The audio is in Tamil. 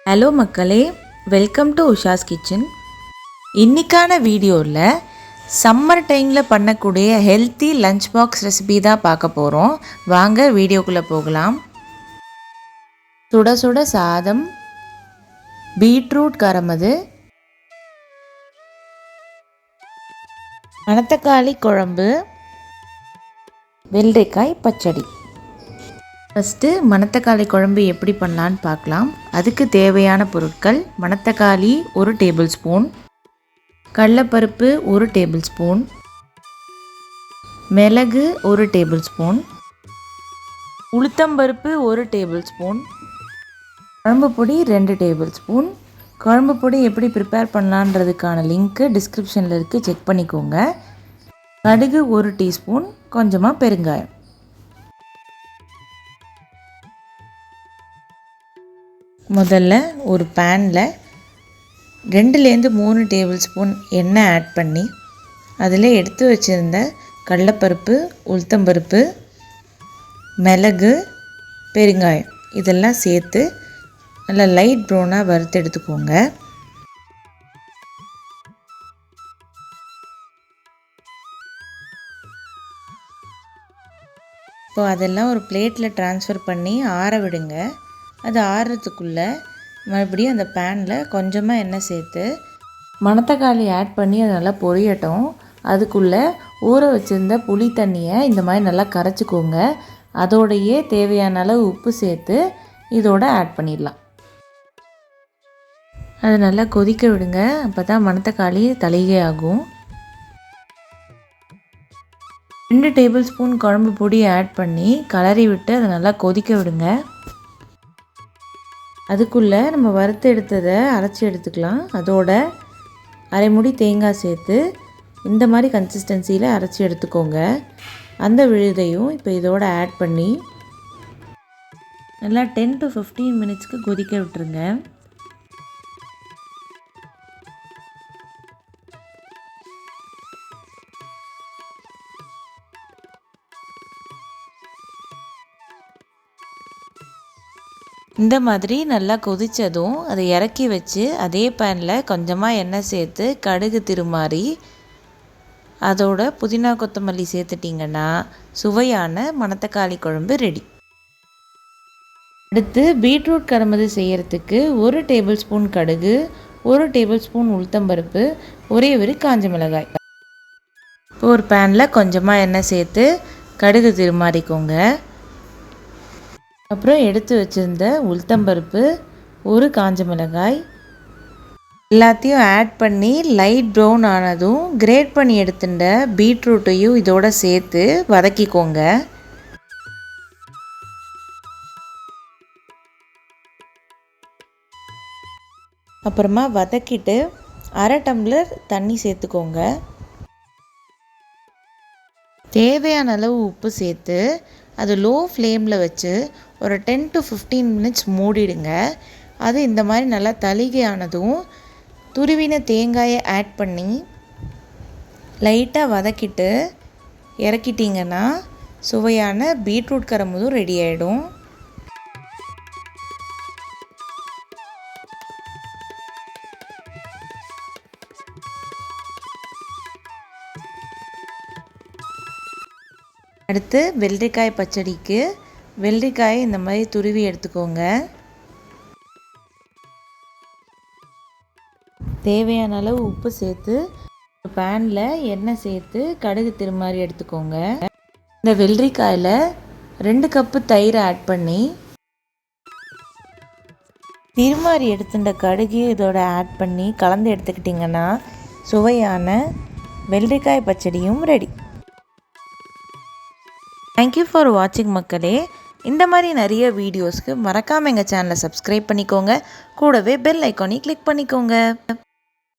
ஹலோ மக்களே, வெல்கம் டு உஷாஸ் கிச்சன். இன்றைக்கான வீடியோவில் சம்மர் டைமில் பண்ணக்கூடிய ஹெல்த்தி லஞ்ச் பாக்ஸ் ரெசிபி தான் பார்க்க போகிறோம். வாங்க வீடியோக்குள்ளே போகலாம். சுட சுட சாதம், பீட்ரூட் கரமது, மணத்தக்காளி குழம்பு, வெள்ளரிக்காய் பச்சடி. ஃபஸ்ட்டு மணத்தக்காளி குழம்பு எப்படி பண்ணலான்னு பார்க்கலாம். அதுக்கு தேவையான பொருட்கள்: மணத்தக்காளி 1 டேபிள் ஸ்பூன், கடலைப்பருப்பு 1 டேபிள் ஸ்பூன், மிளகு 1 டேபிள் ஸ்பூன், உளுத்தம்பருப்பு 1 டேபிள் ஸ்பூன், குழம்பு பொடி 2 டேபிள் ஸ்பூன். குழம்பு பொடி எப்படி ப்ரிப்பேர் பண்ணலான்றதுக்கான லிங்க்கு டிஸ்கிரிப்ஷனில் இருக்குது, செக் பண்ணிக்கோங்க. கடுகு 1 டீஸ்பூன், கொஞ்சமாக பெருங்காயம். முதல்ல ஒரு பேனில் 2-3 டேபிள் ஸ்பூன் எண்ணெய் ஆட் பண்ணி அதில் எடுத்து வச்சுருந்த கடலைப்பருப்பு, உளுத்தம்பருப்பு, மிளகு, பெருங்காயம் இதெல்லாம் சேர்த்து நல்லா லைட் ப்ரௌனாக வறுத்து எடுத்துக்கோங்க. இப்போ அதெல்லாம் ஒரு பிளேட்டில் ட்ரான்ஸ்ஃபர் பண்ணி ஆற விடுங்க. அது ஆறுறதுக்குள்ளே மறுபடியும் அந்த பேனில் கொஞ்சமாக எண்ணெய் சேர்த்து மணத்தக்காளி ஆட் பண்ணி அதை நல்லா பொரியட்டும். அதுக்குள்ளே ஊற வச்சுருந்த புளி தண்ணியை இந்த மாதிரி நல்லா கரைச்சிக்கோங்க. அதோடையே தேவையான அளவு உப்பு சேர்த்து இதோட ஆட் பண்ணிடலாம். அது நல்லா கொதிக்க விடுங்க. அப்போ தான் மணத்தக்காளி தளிகை ஆகும். 2 டேபிள் ஸ்பூன் குழம்பு பொடி ஆட் பண்ணி கலரி விட்டு அதை நல்லா கொதிக்க விடுங்க. அதுக்குள்ளே நம்ம வறுத்து எடுத்ததை அரைச்சி எடுத்துக்கலாம். அதோட அரை மூடி தேங்காய் சேர்த்து இந்த மாதிரி கன்சிஸ்டன்சியில் அரைச்சி எடுத்துக்கோங்க. அந்த விழுதையும் இப்போ இதோட ஆட் பண்ணி நல்லா 10 to 15 மினிட்ஸ்க்கு கொதிக்க விட்டுருங்க. இந்த மாதிரி நல்லா கொதித்ததும் அதை இறக்கி வச்சு அதே பேனில் கொஞ்சமாக எண்ணெய் சேர்த்து கடுகு திருமாறி அதோட புதினா கொத்தமல்லி சேர்த்துட்டிங்கன்னா சுவையான மணத்தக்காளி குழம்பு ரெடி. அடுத்து பீட்ரூட் கரமது செய்கிறதுக்கு 1 டேபிள் ஸ்பூன் கடுகு, 1 டேபிள் ஸ்பூன் உளுத்தம்பருப்பு, ஒரே ஒரு காஞ்ச மிளகாய். ஒரு பேனில் கொஞ்சமாக எண்ணெய் சேர்த்து கடுகு திருமாறிக்கோங்க. அப்புறம் எடுத்து வச்சுருந்த உளுத்தம்பருப்பு, 1 காஞ்ச மிளகாய் எல்லாத்தையும் ஆட் பண்ணி லைட் ப்ரௌன் ஆனதும் கிரேட் பண்ணி எடுத்துட்ட பீட்ரூட்டையும் இதோட சேர்த்து வதக்கிக்கோங்க. அப்புறமா வதக்கிட்டு 1/2 டம்ளர் தண்ணி சேர்த்துக்கோங்க. தேவையான அளவு உப்பு சேர்த்து அது லோ ஃப்ளேமில் வச்சு ஒரு 10 to 15 மினிட்ஸ் மூடிடுங்க. அது இந்த மாதிரி நல்லா தளிகையானதும் துருவின தேங்காயை ஆட் பண்ணி லைட்டாக வதக்கிட்டு இறக்கிட்டிங்கன்னா சுவையான பீட்ரூட் கரமதும் ரெடி ஆகிடும். அடுத்து வெள்ளரிக்காய் பச்சடிக்கு வெள்ளரிக்காயை இந்த மாதிரி துருவி எடுத்துக்கோங்க. தேவையான அளவு உப்பு சேர்த்து பேனில் எண்ணெய் சேர்த்து கடுகு திருமாறி எடுத்துக்கோங்க. இந்த வெள்ளரிக்காயில் 2 கப்பு தயிர் ஆட் பண்ணி திருமாறி எடுத்துட்ட கடுகு இதோட ஆட் பண்ணி கலந்து எடுத்துக்கிட்டிங்கன்னா சுவையான வெள்ளரிக்காய் பச்சடியும் ரெடி. தேங்க்யூ ஃபார் வாட்சிங் மக்களே. இந்த மாதிரி நிறைய வீடியோஸ்க்கு மறக்காமல் எங்கள் சேனலை சப்ஸ்கிரைப் பண்ணிக்கோங்க. கூடவே பெல் ஐக்கானையும் கிளிக் பண்ணிக்கோங்க.